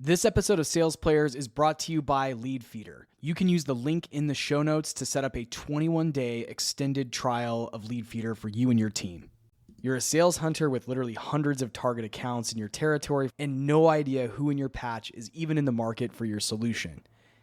This episode of Sales Players is brought to you by Leadfeeder. You can use the link in the show notes to set up a 21-day extended trial of Leadfeeder for you and your team. You're a sales hunter with literally hundreds of target accounts in your territory and no idea who in your patch is even in the market for your solution.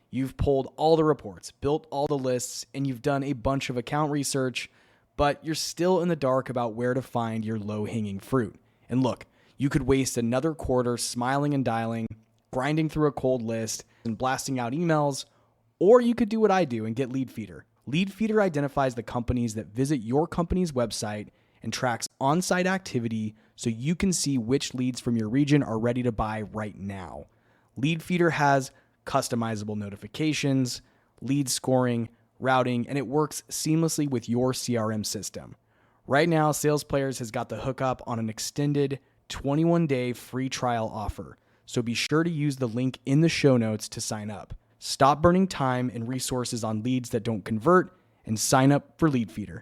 You've pulled all the reports, built all the lists, and you've done a bunch of account research, but you're still in the dark about where to find your low-hanging fruit. And look, you could waste another quarter smiling and dialing, grinding through a cold list and blasting out emails, or you could do what I do and get Leadfeeder. Leadfeeder identifies the companies that visit your company's website and tracks on-site activity so you can see which leads from your region are ready to buy right now. Leadfeeder has customizable notifications, lead scoring, routing, and it works seamlessly with your CRM system. Right now, Sales Players has got the hookup on an extended 21-day free trial offer. So be sure to use the link in the show notes to sign up. Stop burning time and resources on leads that don't convert and sign up for Leadfeeder.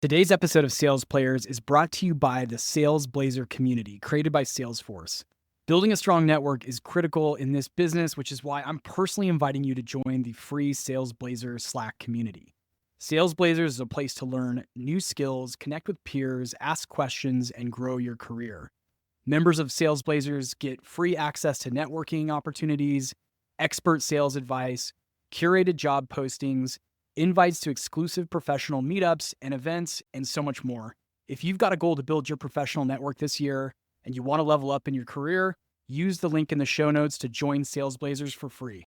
Today's episode of Sales Players is brought to you by the Sales Blazer community created by Salesforce. Building a strong network is critical in this business, which is why I'm personally inviting you to join the free Sales Blazer Slack community. Sales Blazers is a place to learn new skills, connect with peers, ask questions, and grow your career. Members of Sales Blazers get free access to networking opportunities, expert sales advice, curated job postings, invites to exclusive professional meetups and events, and so much more. If you've got a goal to build your professional network this year and you want to level up in your career, use the link in the show notes to join Sales Blazers for free.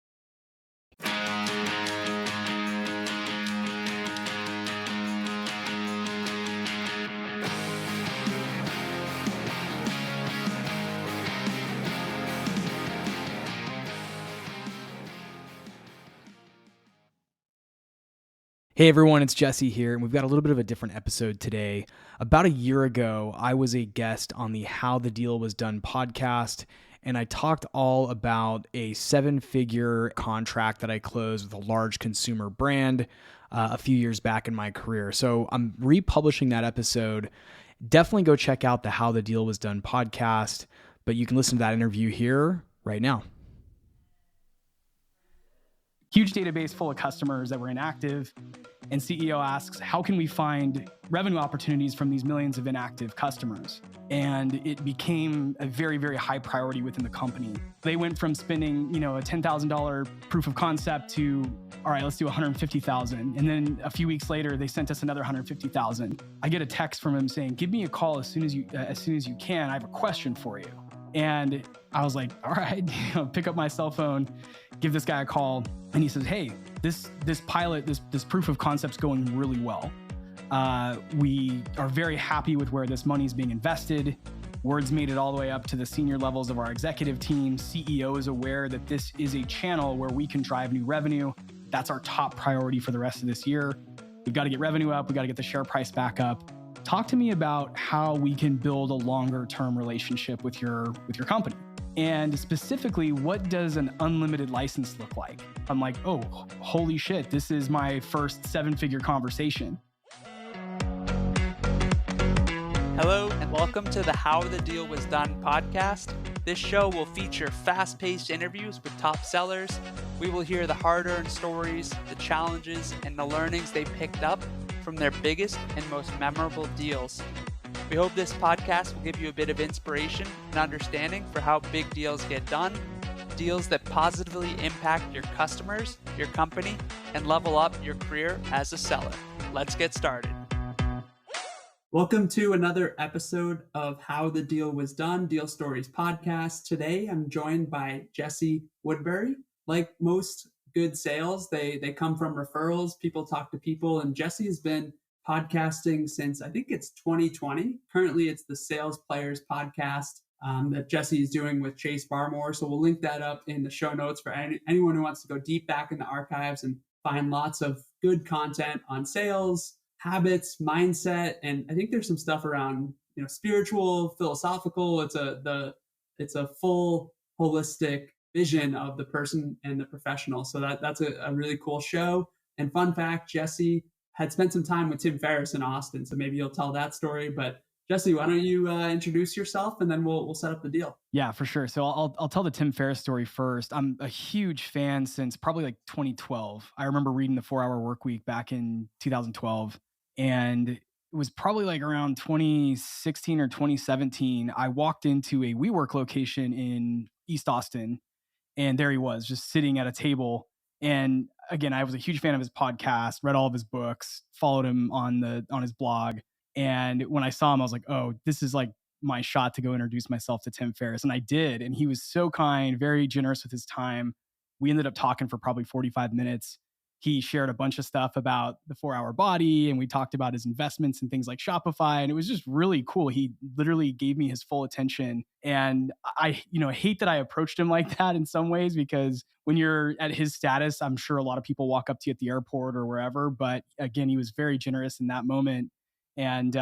Hey everyone, it's Jesse here, and we've got a little bit of a different episode today. About a year ago, I was a guest on the How the Deal Was Done podcast, and I talked all about a 7-figure contract that I closed with a large consumer brand a few years back in my career. So I'm republishing that episode. Definitely go check out the How the Deal Was Done podcast, but you can listen to that interview here right now. Huge database full of customers that were inactive, and CEO asks, how can we find revenue opportunities from these millions of inactive customers? And it became a very, very high priority within the company. They went from spending, a $10,000 proof of concept to, all right, let's do $150,000. And then a few weeks later, they sent us another $150,000. I get a text from him saying, give me a call as soon as you can. I have a question for you. And I was like, all right, pick up my cell phone, give this guy a call. And he says, hey, this pilot, this proof of concept's going really well. We are very happy with where this money is being invested. Word's made it all the way up to the senior levels of our executive team. CEO is aware that this is a channel where we can drive new revenue. That's our top priority for the rest of this year. We've got to get revenue up. We've got to get the share price back up. Talk to me about how we can build a longer term relationship with your company. And specifically, what does an unlimited license look like? I'm like, oh, holy shit, this is my first 7-figure conversation. Hello, and welcome to the How the Deal Was Done podcast. This show will feature fast-paced interviews with top sellers. We will hear the hard-earned stories, the challenges, and the learnings they picked up from their biggest and most memorable deals. We hope this podcast will give you a bit of inspiration and understanding for how big deals get done, deals that positively impact your customers, your company, and level up your career as a seller. Let's get started. Welcome to another episode of How the Deal Was Done, Deal Stories podcast. Today, I'm joined by Jesse Woodbury. Like most good sales, they come from referrals. People talk to people, and Jesse has been podcasting since I think it's 2020. Currently, it's the Sales Players podcast that Jesse is doing with Chase Barmore. So we'll link that up in the show notes for anyone who wants to go deep back in the archives and find lots of good content on sales, habits, mindset, and I think there's some stuff around spiritual, philosophical. It's a full holistic vision of the person and the professional. So that's a really cool show. And fun fact, Jesse had spent some time with Tim Ferriss in Austin, so maybe you'll tell that story. But Jesse, why don't you introduce yourself and then we'll set up the deal. Yeah, for sure. So I'll tell the Tim Ferriss story first. I'm a huge fan since probably like 2012. I remember reading the 4-Hour Workweek back in 2012, and it was probably like around 2016 or 2017. I walked into a WeWork location in East Austin, and there he was, just sitting at a table. And again, I was a huge fan of his podcast, read all of his books, followed him on his blog. And when I saw him, I was like, oh, this is like my shot to go introduce myself to Tim Ferriss. And I did. And he was so kind, very generous with his time. We ended up talking for probably 45 minutes. He shared a bunch of stuff about the 4-Hour Body, and we talked about his investments and things like Shopify. And it was just really cool. He literally gave me his full attention. And I, hate that I approached him like that in some ways, because when you're at his status, I'm sure a lot of people walk up to you at the airport or wherever. But again, he was very generous in that moment. And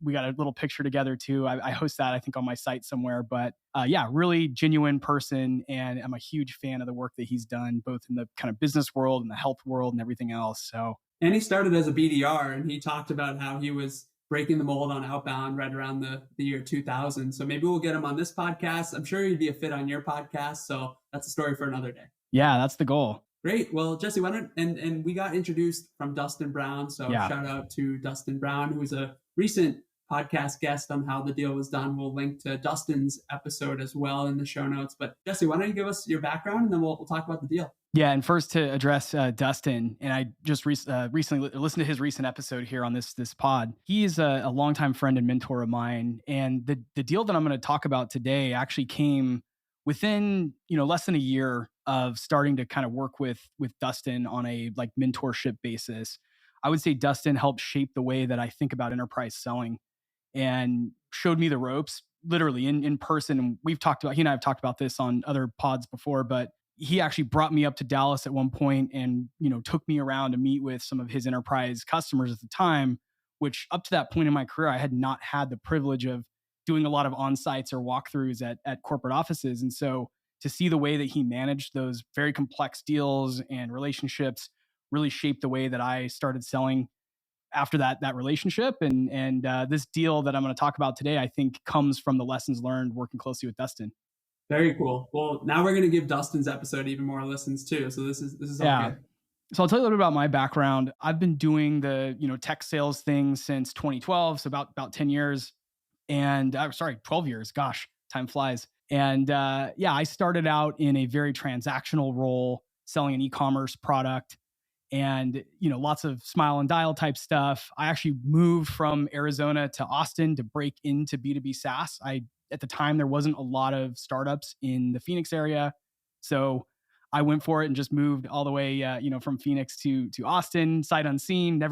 we got a little picture together too. I host that, I think, on my site somewhere. But yeah, really genuine person. And I'm a huge fan of the work that he's done, both in the kind of business world and the health world and everything else. So, and he started as a BDR, and he talked about how he was breaking the mold on outbound right around the year 2000. So maybe we'll get him on this podcast. I'm sure he'd be a fit on your podcast. So that's a story for another day. Yeah, that's the goal. Great. Well, Jesse, why don't, and we got introduced from Dustin Brown. So yeah. Shout out to Dustin Brown, who's a recent podcast guest on How the Deal Was Done. We'll link to Dustin's episode as well in the show notes. But Jesse, why don't you give us your background, and then we'll talk about the deal. Yeah, and first to address Dustin, and I just recently listened to his recent episode here on this pod. He's a longtime friend and mentor of mine, and the deal that I'm going to talk about today actually came within less than a year of starting to kind of work with Dustin on a like mentorship basis. I would say Dustin helped shape the way that I think about enterprise selling, and showed me the ropes literally in person. And he and I have talked about this on other pods before, but he actually brought me up to Dallas at one point and, took me around to meet with some of his enterprise customers at the time, which up to that point in my career, I had not had the privilege of doing a lot of on-sites or walkthroughs at corporate offices. And so to see the way that he managed those very complex deals and relationships really shaped the way that I started selling after that relationship. And this deal that I'm going to talk about today, I think, comes from the lessons learned working closely with Dustin. Very cool. Well, now we're going to give Dustin's episode even more listens too. So this is all good. So I'll tell you a little bit about my background. I've been doing the tech sales thing since 2012, so about 10 years. And 12 years. Gosh, time flies. And I started out in a very transactional role, selling an e-commerce product, and lots of smile and dial type stuff. I actually moved from Arizona to Austin to break into B2B SaaS. At the time, there wasn't a lot of startups in the Phoenix area, so I went for it and just moved all the way, from Phoenix to Austin, sight unseen.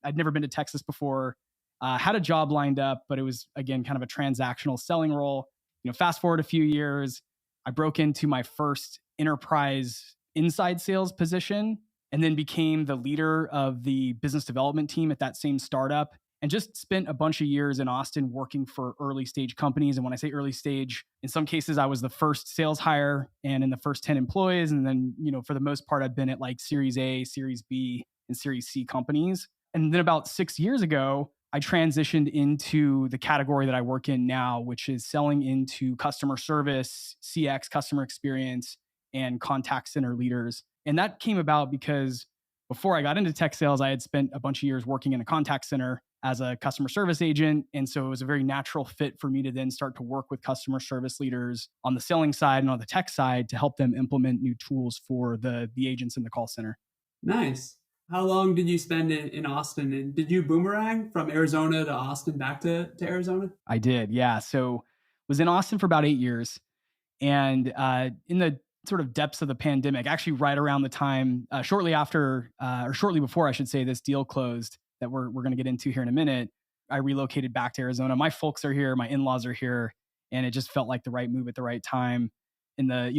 I'd never been to Texas before. Had a job lined up, but it was, again, kind of a transactional selling role. Fast forward a few years, I broke into my first enterprise inside sales position, and then became the leader of the business development team at that same startup, and just spent a bunch of years in Austin working for early stage companies. And when I say early stage, in some cases, I was the first sales hire and in the first 10 employees. And then, for the most part, I've been at like Series A, Series B, and Series C companies. And then about 6 years ago, I transitioned into the category that I work in now, which is selling into customer service, CX, customer experience, and contact center leaders. And that came about because before I got into tech sales, I had spent a bunch of years working in a contact center as a customer service agent. And so it was a very natural fit for me to then start to work with customer service leaders on the selling side and on the tech side to help them implement new tools for the agents in the call center. Nice. How long did you spend in Austin? And did you boomerang from Arizona to Austin back to Arizona? I did, yeah. So was in Austin for about 8 years. And in the sort of depths of the pandemic, actually right around the time, shortly before, I should say, this deal closed that we're going to get into here in a minute, I relocated back to Arizona. My folks are here, my in-laws are here, and it just felt like the right move at the right time. In the,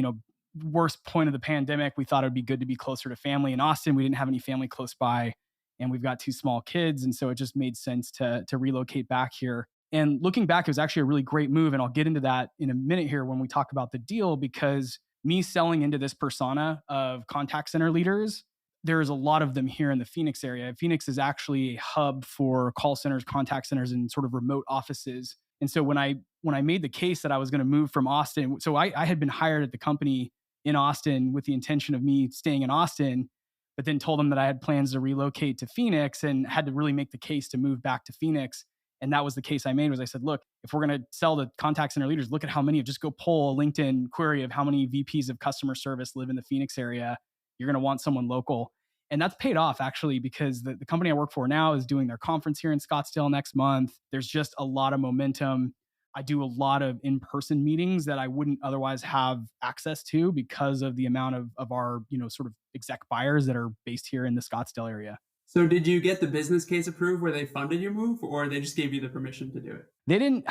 worst point of the pandemic, we thought it would be good to be closer to family. In Austin, we didn't have any family close by, and we've got 2 small kids. And so it just made sense to relocate back here. And looking back, it was actually a really great move. And I'll get into that in a minute here when we talk about the deal, because me selling into this persona of contact center leaders, there's a lot of them here in the Phoenix area. Phoenix is actually a hub for call centers, contact centers, and sort of remote offices. And so when I made the case that I was going to move from Austin, so I had been hired at the company in Austin with the intention of me staying in Austin, but then told them that I had plans to relocate to Phoenix and had to really make the case to move back to Phoenix. And that was the case I made. Was I said, look, if we're going to sell to contact center leaders, look at how many, just go pull a LinkedIn query of how many VPs of customer service live in the Phoenix area. You're going to want someone local. And that's paid off actually, because the company I work for now is doing their conference here in Scottsdale next month. There's just a lot of momentum. I do a lot of in-person meetings that I wouldn't otherwise have access to because of the amount of our, sort of exec buyers that are based here in the Scottsdale area. So did you get the business case approved where they funded your move, or they just gave you the permission to do it? They didn't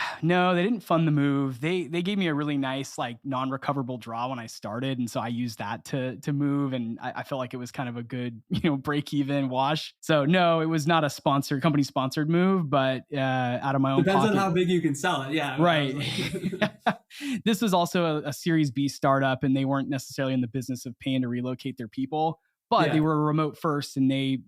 fund the move. They gave me a really nice, like, non-recoverable draw when I started. And so I used that to move. And I felt like it was kind of a good, break even wash. So no, it was not a company sponsored move, but out of my own Depends pocket. on how big you can sell it. Yeah. Right. This was also a Series B startup, and they weren't necessarily in the business of paying to relocate their people. But they were remote first, and they,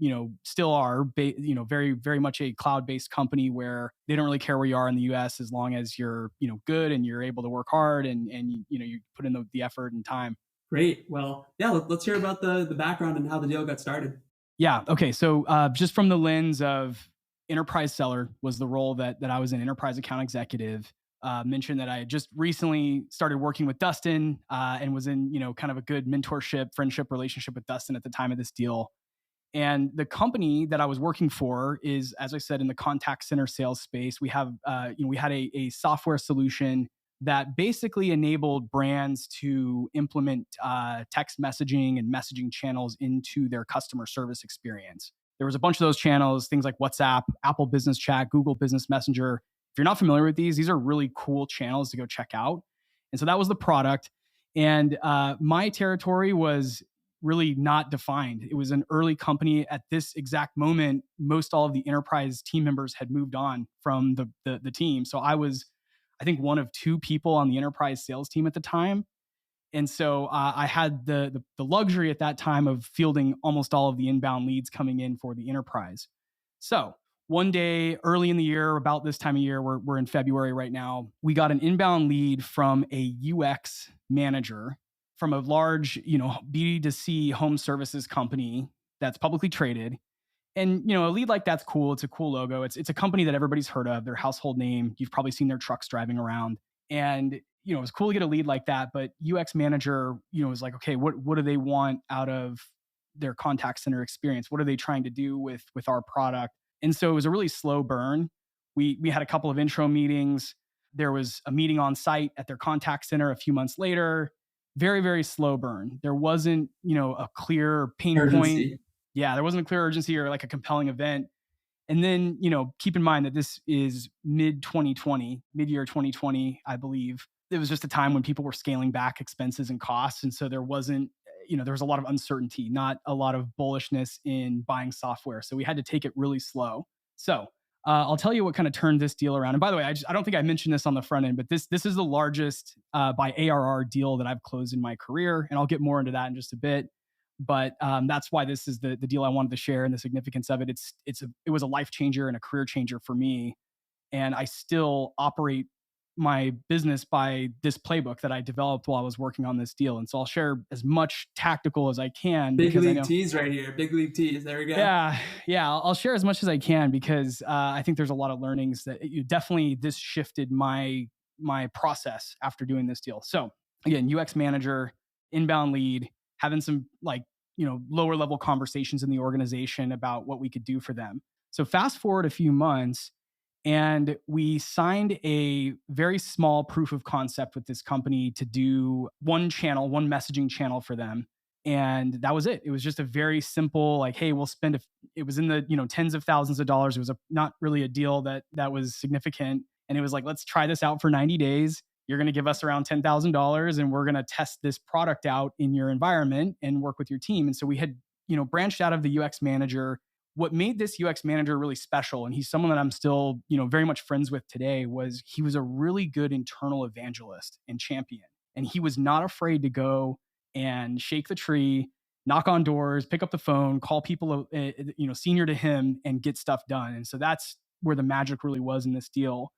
still are, very, very much a cloud-based company where they don't really care where you are in the U.S. as long as you're, good and you're able to work hard and you put in the effort and time. Great. Well, yeah, let's hear about the background and how the deal got started. Yeah. Okay. So just from the lens of enterprise seller was the role that I was in, enterprise account executive. Mentioned that I had just recently started working with Dustin and was in, kind of a good mentorship, friendship relationship with Dustin at the time of this deal. And the company that I was working for is, as I said, in the contact center sales space. We have, we had a software solution that basically enabled brands to implement text messaging and messaging channels into their customer service experience. There was a bunch of those channels, things like WhatsApp, Apple Business Chat, Google Business Messenger. If you're not familiar with these are really cool channels to go check out. And so that was the product. And my territory was really not defined. It was an early company. At this exact moment, most all of the enterprise team members had moved on from the team. So I was, I think, one of two people on the enterprise sales team at the time. And so I had the luxury at that time of fielding almost all of the inbound leads coming in for the enterprise. So one day early in the year, about this time of year, we're in February right now, we got an inbound lead from a UX manager from a large, B2C home services company that's publicly traded. And, a lead like that's cool. It's a cool logo. It's a company that everybody's heard of, their household name. You've probably seen their trucks driving around. And, it was cool to get a lead like that. But UX manager, was like, okay, what do they want out of their contact center experience? What are they trying to do with our product? And so it was a really slow burn. We had a couple of intro meetings. There was a meeting on site at their contact center a few months later. Very, very slow burn. There wasn't, a clear pain Urgency. point. Yeah, there wasn't a clear urgency or like a compelling event. And then, keep in mind that this is mid-year 2020, I believe. It was just a time when people were scaling back expenses and costs. And so there wasn't, there was a lot of uncertainty, not a lot of bullishness in buying software. So we had to take it really slow. So I'll tell you what kind of turned this deal around. And by the way, I don't think I mentioned this on the front end, but this is the largest by ARR deal that I've closed in my career. And I'll get more into that in just a bit. But that's why this is the deal I wanted to share and the significance of it. It was a life changer and a career changer for me. And I still operate my business by this playbook that I developed while I was working on this deal. And so I'll share as much tactical as I can. Big league tease right here. Big league tease. There we go. Yeah. I'll share as much as I can because I think there's a lot of learnings that definitely this shifted my process after doing this deal. So again, UX manager, inbound lead, having some lower level conversations in the organization about what we could do for them. So fast forward a few months, and we signed a very small proof of concept with this company to do one messaging channel for them. And that was it. It was just a very simple, hey, we'll spend, it was in the, tens of thousands of dollars. It was not really a deal that was significant. And it was like, let's try this out for 90 days. You're going to give us around $10,000 and we're going to test this product out in your environment and work with your team. And so we had, branched out of the UX manager. What made this UX manager really special, and he's someone that I'm still, very much friends with today, was he was a really good internal evangelist and champion. And he was not afraid to go and shake the tree, knock on doors, pick up the phone, call people, senior to him and get stuff done. And so that's where the magic really was in this deal.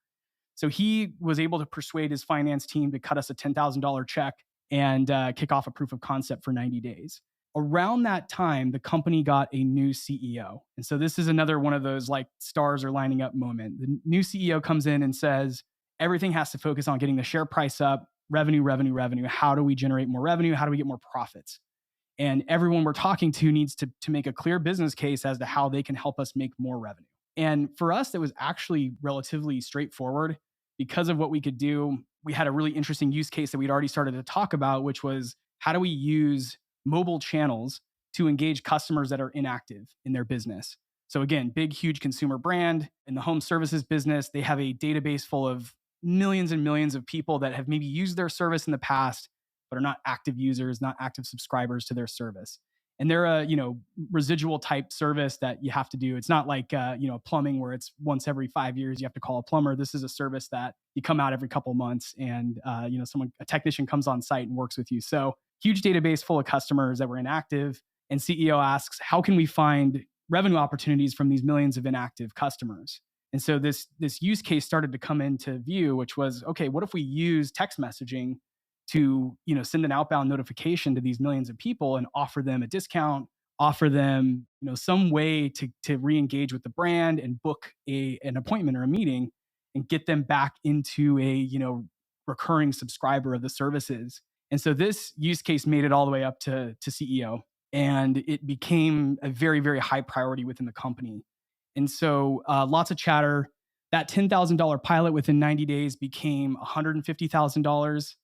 So he was able to persuade his finance team to cut us a $10,000 check and kick off a proof of concept for 90 days. Around that time, the company got a new CEO. And so this is another one of those like stars are lining up moment. The new CEO comes in and says, everything has to focus on getting the share price up, revenue. How do we generate more revenue? How do we get more profits? And everyone we're talking to needs to make a clear business case as to how they can help us make more revenue. And for us, that was actually relatively straightforward because of what we could do. We had a really interesting use case that we'd already started to talk about, which was how do we use mobile channels to engage customers that are inactive in their business. So again, big, huge consumer brand in the home services business. They have a database full of millions and millions of people that have maybe used their service in the past, but are not active users, not active subscribers to their service. And they're a, residual type service that you have to do. It's not like, plumbing where it's once every 5 years, you have to call a plumber. This is a service that you come out every couple of months and, a technician comes on site and works with you. So huge database full of customers that were inactive. And CEO asks, how can we find revenue opportunities from these millions of inactive customers? And so this use case started to come into view, which was, okay, what if we use text messaging to, send an outbound notification to these millions of people and offer them a discount, offer them, some way to re-engage with the brand and book an appointment or a meeting and get them back into a, recurring subscriber of the services. And so this use case made it all the way up to CEO, and it became a very, very high priority within the company. And so lots of chatter. That $10,000 pilot within 90 days became $150,000.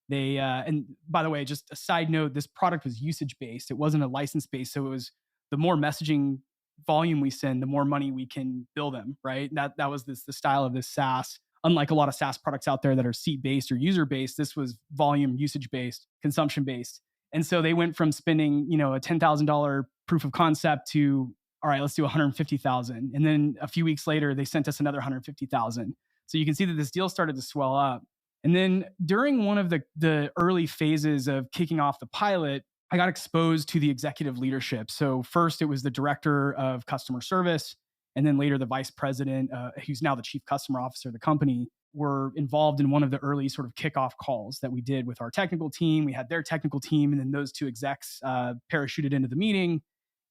They and by the way, just a side note, this product was usage based. It wasn't a license based. So it was the more messaging volume we send, the more money we can bill them, right? That was the style of this SaaS. Unlike a lot of SaaS products out there that are seat based or user based, this was volume, usage based, consumption based. And so they went from spending, a $10,000 proof of concept to, all right, let's do 150,000. And then a few weeks later, they sent us another 150,000. So you can see that this deal started to swell up. And then during one of the early phases of kicking off the pilot, I got exposed to the executive leadership. So first it was the director of customer service, and then later the vice president, who's now the chief customer officer of the company, were involved in one of the early sort of kickoff calls that we did with our technical team. We had their technical team, and then those two execs parachuted into the meeting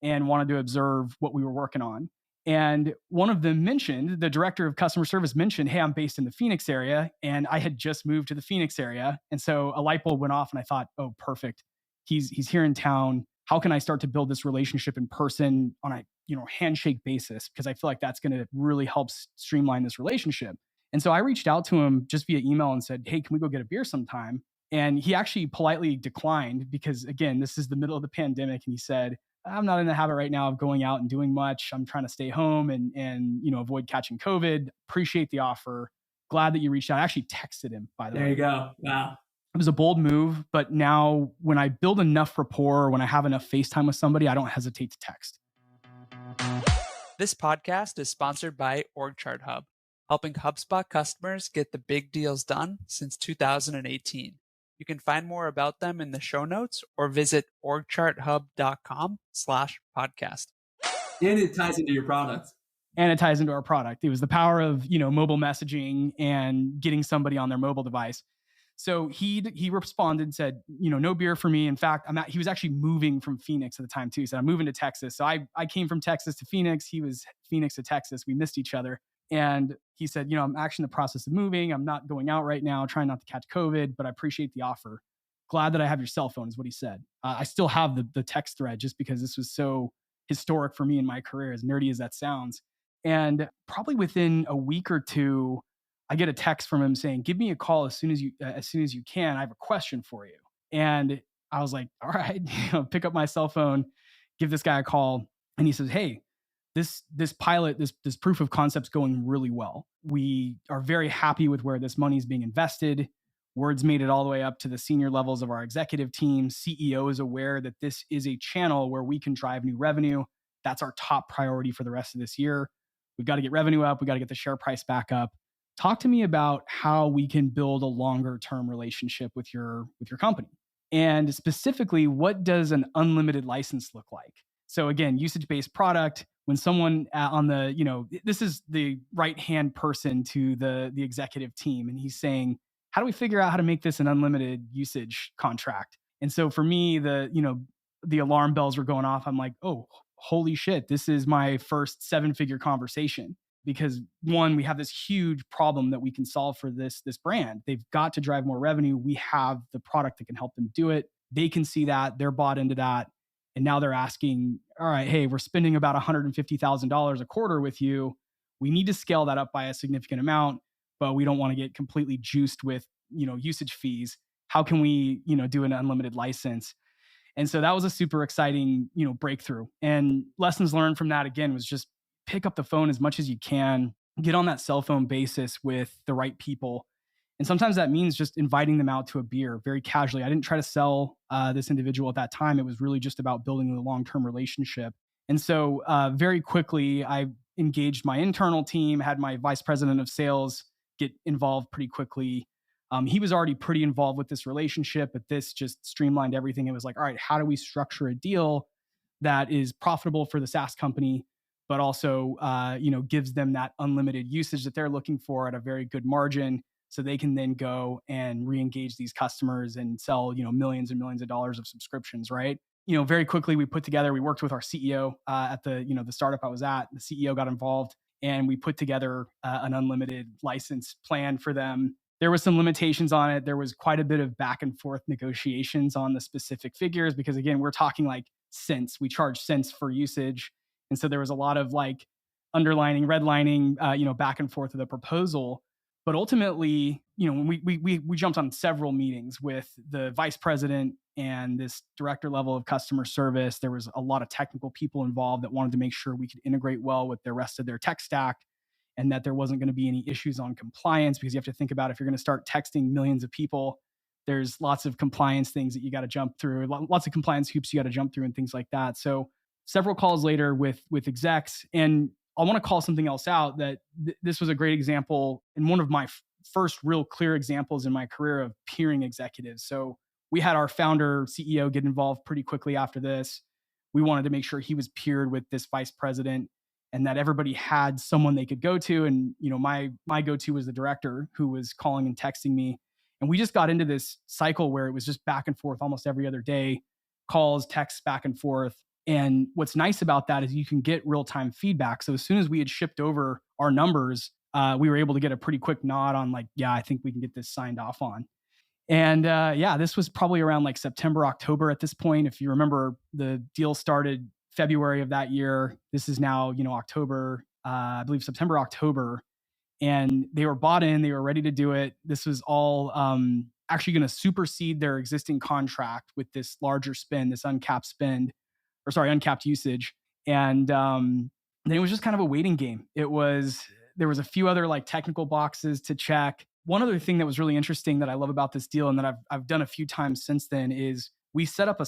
and wanted to observe what we were working on. And one of them mentioned, the director of customer service mentioned, hey, I'm based in the Phoenix area. And I had just moved to the Phoenix area. And so a light bulb went off and I thought, oh, perfect. He's here in town. How can I start to build this relationship in person on a handshake basis? Because I feel like that's going to really help streamline this relationship. And so I reached out to him just via email and said, hey, can we go get a beer sometime? And he actually politely declined because, again, this is the middle of the pandemic. And he said, I'm not in the habit right now of going out and doing much. I'm trying to stay home and avoid catching COVID. Appreciate the offer. Glad that you reached out. I actually texted him, by the way. There you go. Wow. It was a bold move, but now when I build enough rapport, when I have enough FaceTime with somebody, I don't hesitate to text. This podcast is sponsored by OrgChart Hub, helping HubSpot customers get the big deals done since 2018. You can find more about them in the show notes or visit orgcharthub.com/podcast. And it ties into your product. And it ties into our product. It was the power of, mobile messaging and getting somebody on their mobile device. So he responded and said, no beer for me. In fact, he was actually moving from Phoenix at the time too. He said, I'm moving to Texas. So I came from Texas to Phoenix. He was Phoenix to Texas. We missed each other. And he said, I'm actually in the process of moving. I'm not going out right now, trying not to catch COVID, but I appreciate the offer. Glad that I have your cell phone is what he said. I still have the text thread just because this was so historic for me in my career, as nerdy as that sounds. And probably within a week or two, I get a text from him saying, give me a call as soon as you can. I have a question for you. And I was like, all right, pick up my cell phone, give this guy a call. And he says, hey, this pilot, this proof of concept's going really well. We are very happy with where this money is being invested. Word's made it all the way up to the senior levels of our executive team. CEO is aware that this is a channel where we can drive new revenue. That's our top priority for the rest of this year. We've got to get revenue up. We got to get the share price back up. Talk to me about how we can build a longer term relationship with your company. And specifically, what does an unlimited license look like? So again, usage-based product. When someone on the, this is the right-hand person to the executive team, and he's saying, how do we figure out how to make this an unlimited usage contract? And so for me, the alarm bells were going off. I'm like, oh, holy shit, this is my first 7-figure conversation. Because one, we have this huge problem that we can solve for this brand. They've got to drive more revenue. We have the product that can help them do it. They can see that. They're bought into that. And now they're asking, all right, hey, we're spending about $150,000 a quarter with you. We need to scale that up by a significant amount, but we don't want to get completely juiced with, usage fees. How can we, do an unlimited license? And so that was a super exciting, breakthrough. And lessons learned from that, again, was just pick up the phone as much as you can, get on that cell phone basis with the right people. And sometimes that means just inviting them out to a beer very casually. I didn't try to sell this individual at that time. It was really just about building a long-term relationship. And so very quickly, I engaged my internal team, had my vice president of sales get involved pretty quickly. He was already pretty involved with this relationship, but this just streamlined everything. It was like, all right, how do we structure a deal that is profitable for the SaaS company, but also, gives them that unlimited usage that they're looking for at a very good margin, so they can then go and re-engage these customers and sell, millions and millions of dollars of subscriptions, right? Very quickly we worked with our CEO at the startup I was at. The CEO got involved, and we put together an unlimited license plan for them. There was some limitations on it. There was quite a bit of back and forth negotiations on the specific figures, because again, we're talking like cents. We charge cents for usage. And so there was a lot of like underlining, redlining, back and forth of the proposal. But ultimately, when we jumped on several meetings with the vice president and this director level of customer service. There was a lot of technical people involved that wanted to make sure we could integrate well with the rest of their tech stack, and that there wasn't going to be any issues on compliance, because you have to think about, if you're going to start texting millions of people, there's lots of compliance things that you got to jump through, lots of compliance hoops you got to jump through and things like that. So several calls later with execs, and I want to call something else out, that this was a great example and one of my first real clear examples in my career of peering executives. So we had our founder CEO get involved pretty quickly after this. We wanted to make sure he was peered with this vice president, and that everybody had someone they could go to. And, my go-to was the director, who was calling and texting me. And we just got into this cycle where it was just back and forth almost every other day, calls, texts, back and forth. And what's nice about that is you can get real-time feedback. So as soon as we had shipped over our numbers, we were able to get a pretty quick nod on like, yeah, I think we can get this signed off on. And this was probably around like September, October at this point. If you remember, the deal started February of that year. This is now, October, I believe September, October. And they were bought in, they were ready to do it. This was all actually going to supersede their existing contract with this larger spend, this uncapped usage. And then it was just kind of a waiting game. There was a few other like technical boxes to check. One other thing that was really interesting that I love about this deal, and that I've done a few times since then, is we set up a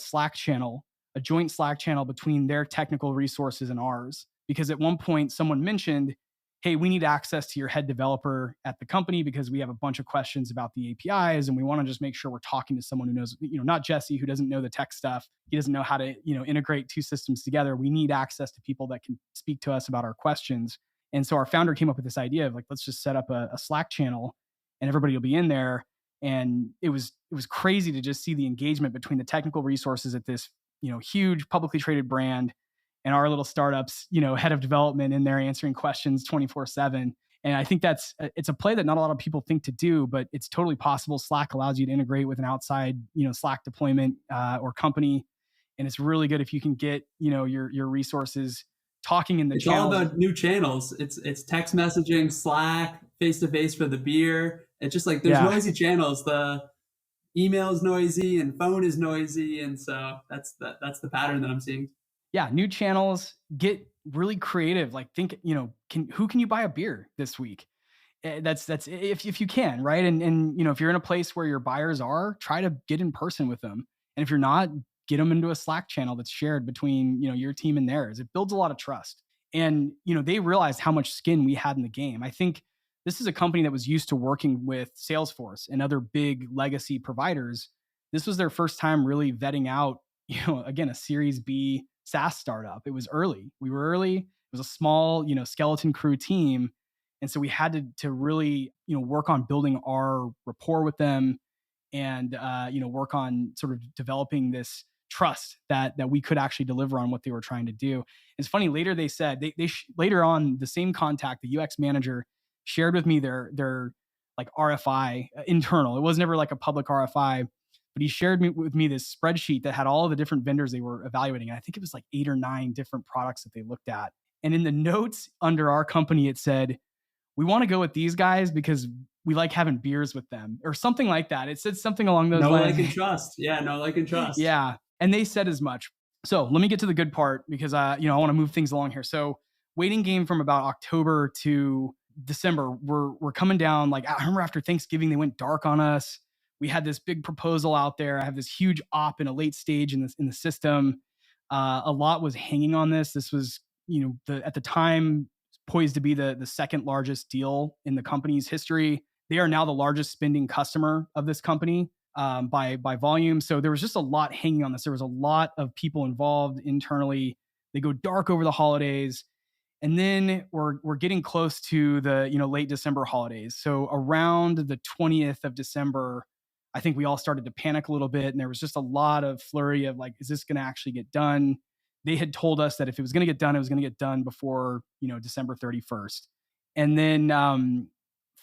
joint Slack channel between their technical resources and ours. Because at one point someone mentioned, hey, we need access to your head developer at the company because we have a bunch of questions about the APIs, and we want to just make sure we're talking to someone who knows, not Jesse, who doesn't know the tech stuff. He doesn't know how to, integrate two systems together. We need access to people that can speak to us about our questions. And so our founder came up with this idea of like, let's just set up a Slack channel and everybody will be in there. And it was crazy to just see the engagement between the technical resources at this, huge publicly traded brand, and our little startups, head of development in there answering questions 24/7. And I think it's a play that not a lot of people think to do, but it's totally possible. Slack allows you to integrate with an outside, Slack deployment or company. And it's really good if you can get, your resources talking in the channel. It's all about new channels. It's text messaging, Slack, face-to-face for the beer. It's just like there's noisy channels. The email is noisy and phone is noisy. And so that's the pattern that I'm seeing. Yeah, new channels, get really creative. Like think, who can you buy a beer this week? That's if you can, right? And if you're in a place where your buyers are, try to get in person with them. And if you're not, get them into a Slack channel that's shared between, your team and theirs. It builds a lot of trust. And, they realized how much skin we had in the game. I think this is a company that was used to working with Salesforce and other big legacy providers. this was their first time really vetting out, again, a Series B SaaS startup. It was early. We were early. It was a small, skeleton crew team. And so we had to really, work on building our rapport with them and, work on sort of developing this trust that we could actually deliver on what they were trying to do. It's funny, later they said, later on, the same contact, the UX manager, shared with me their like RFI internal. It was never like a public RFI, but he shared with me this spreadsheet that had all the different vendors they were evaluating. And I think it was like 8 or 9 different products that they looked at. And in the notes under our company, it said, we want to go with these guys because we like having beers with them or something like that. It said something along those lines. No, like and trust. Yeah, no, like and trust. Yeah. And they said as much. So let me get to the good part because, I want to move things along here. So waiting game from about October to December, we're coming down. Like, I remember after Thanksgiving, they went dark on us. We had this big proposal out there. I have this huge op in a late stage in the system. A lot was hanging on this. This was, at the time poised to be the second largest deal in the company's history. They are now the largest spending customer of this company by volume. So there was just a lot hanging on this. There was a lot of people involved internally. They go dark over the holidays. And then we're getting close to the late December holidays. So around the 20th of December, I think we all started to panic a little bit. And there was just a lot of flurry of like, is this going to actually get done? They had told us that if it was going to get done, it was going to get done before, December 31st. And then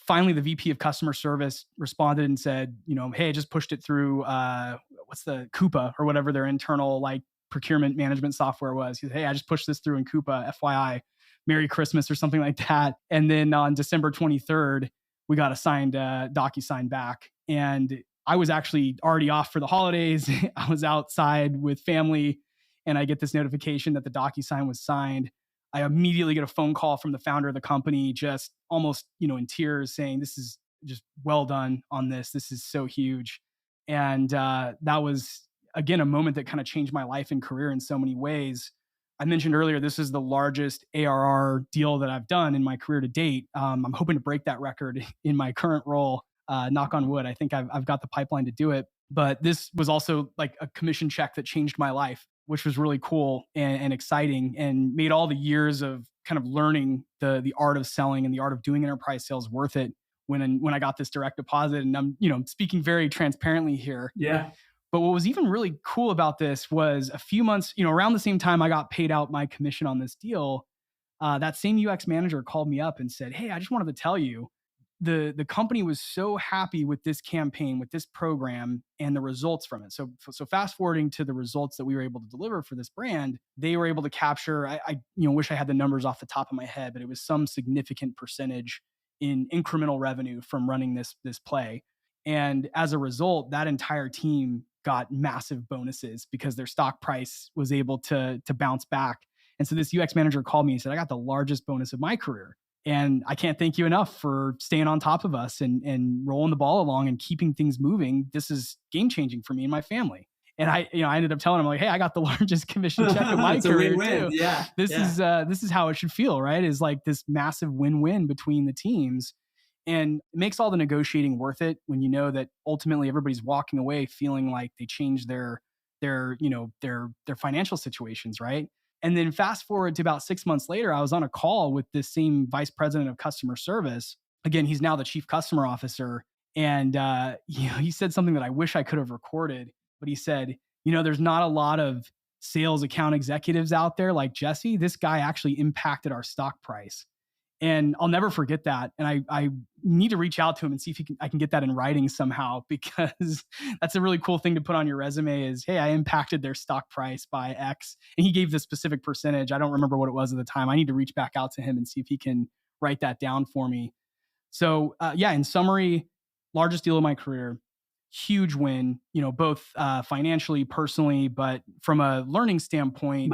finally, the VP of customer service responded and said, hey, I just pushed it through, what's the Coupa or whatever their internal like procurement management software was. He said, hey, I just pushed this through in Coupa, FYI, Merry Christmas or something like that. And then on December 23rd, we got a signed DocuSign back. And I was actually already off for the holidays. I was outside with family and I get this notification that the DocuSign was signed. I immediately get a phone call from the founder of the company, just almost, in tears saying, this is just well done on this. This is so huge. And that was, again, a moment that kind of changed my life and career in so many ways. I mentioned earlier, this is the largest ARR deal that I've done in my career to date. I'm hoping to break that record in my current role. Knock on wood. I think I've got the pipeline to do it. But this was also like a commission check that changed my life, which was really cool and exciting and made all the years of kind of learning the art of selling and the art of doing enterprise sales worth it when I got this direct deposit. And I'm speaking very transparently here. Yeah. But what was even really cool about this was a few months, around the same time I got paid out my commission on this deal, that same UX manager called me up and said, hey, I just wanted to tell you, the company was so happy with this campaign, with this program and the results from it. So fast forwarding to the results that we were able to deliver for this brand, they were able to capture, I wish I had the numbers off the top of my head, but it was some significant percentage in incremental revenue from running this play. And as a result, that entire team got massive bonuses because their stock price was able to bounce back. And so this UX manager called me and said, I got the largest bonus of my career. And I can't thank you enough for staying on top of us and rolling the ball along and keeping things moving. This is game changing for me and my family. And I ended up telling him like, hey, I got the largest commission check of my career too. Yeah. This is how it should feel, right? Is like this massive win-win between the teams. And it makes all the negotiating worth it when you know that ultimately everybody's walking away feeling like they changed their financial situations, right? And then fast forward to about 6 months later, I was on a call with this same vice president of customer service. Again, he's now the chief customer officer. And he said something that I wish I could have recorded, but he said, there's not a lot of sales account executives out there like Jesse. This guy actually impacted our stock price. And I'll never forget that. And I need to reach out to him and see if I can get that in writing somehow, because that's a really cool thing to put on your resume is, hey, I impacted their stock price by X. And he gave the specific percentage. I don't remember what it was at the time. I need to reach back out to him and see if he can write that down for me. So in summary, largest deal of my career, huge win, both financially, personally, but from a learning standpoint.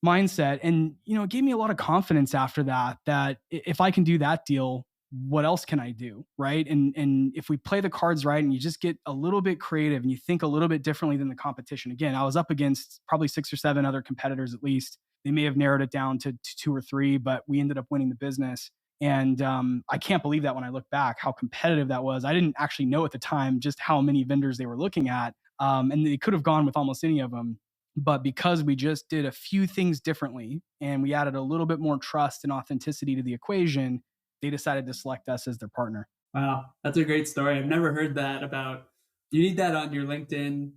Mindset. And, it gave me a lot of confidence after that if I can do that deal, what else can I do? Right. And if we play the cards right and you just get a little bit creative and you think a little bit differently than the competition. Again, I was up against probably 6 or 7 other competitors at least. They may have narrowed it down to 2 or 3, but we ended up winning the business. And I can't believe that when I look back, how competitive that was. I didn't actually know at the time just how many vendors they were looking at. And they could have gone with almost any of them. But because we just did a few things differently and we added a little bit more trust and authenticity to the equation, they decided to select us as their partner. Wow, that's a great story. I've never heard that about, you need that on your LinkedIn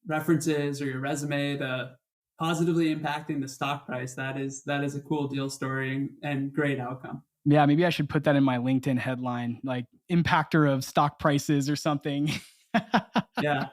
references or your resume, the positively impacting the stock price. That is a cool deal story and great outcome. Yeah, maybe I should put that in my LinkedIn headline, like impactor of stock prices or something. Yeah,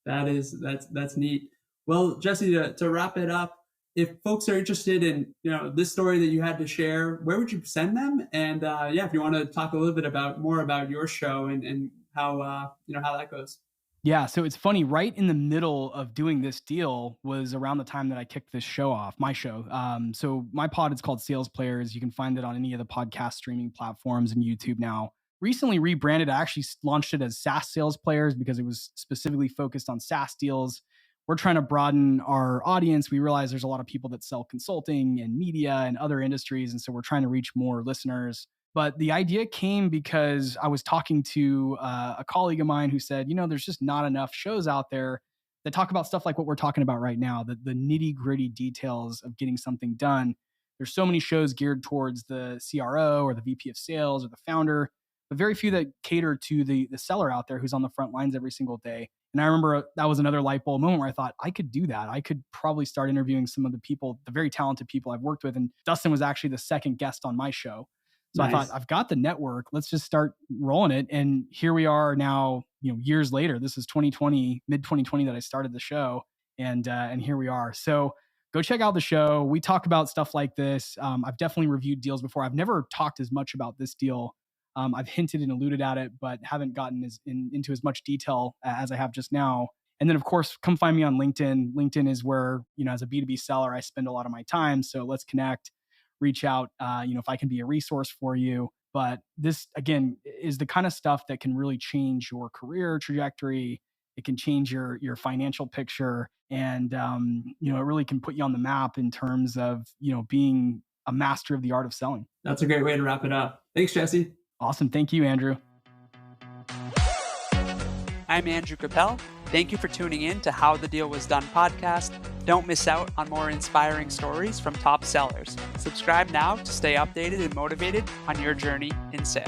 that's neat. Well, Jesse, to wrap it up, if folks are interested in this story that you had to share, where would you send them? And if you want to talk a little bit more about your show and how how that goes. Yeah, so it's funny, right in the middle of doing this deal was around the time that I kicked this show off, my show. So my pod is called Sales Players. You can find it on any of the podcast streaming platforms and YouTube now. Recently rebranded, I actually launched it as SaaS Sales Players because it was specifically focused on SaaS deals. We're trying to broaden our audience. We realize there's a lot of people that sell consulting and media and other industries. And so we're trying to reach more listeners. But the idea came because I was talking to a colleague of mine who said, there's just not enough shows out there that talk about stuff like what we're talking about right now, the nitty gritty details of getting something done. There's so many shows geared towards the CRO or the VP of sales or the founder, but very few that cater to the seller out there who's on the front lines every single day. And I remember that was another light bulb moment where I thought I could do that. I could probably start interviewing some of the people, the very talented people I've worked with. And Dustin was actually the second guest on my show. So nice. I thought, I've got the network. Let's just start rolling it. And here we are now, years later. This is 2020, mid 2020 that I started the show. And here we are. So go check out the show. We talk about stuff like this. I've definitely reviewed deals before. I've never talked as much about this deal. I've hinted and alluded at it, but haven't gotten into as much detail as I have just now. And then, of course, come find me on LinkedIn. LinkedIn is where, as a B2B seller, I spend a lot of my time. So let's connect, reach out, if I can be a resource for you. But this, again, is the kind of stuff that can really change your career trajectory. It can change your financial picture. And, it really can put you on the map in terms of, being a master of the art of selling. That's a great way to wrap it up. Thanks, Jesse. Awesome. Thank you, Andrew. I'm Andrew Capel. Thank you for tuning in to How the Deal Was Done podcast. Don't miss out on more inspiring stories from top sellers. Subscribe now to stay updated and motivated on your journey in sales.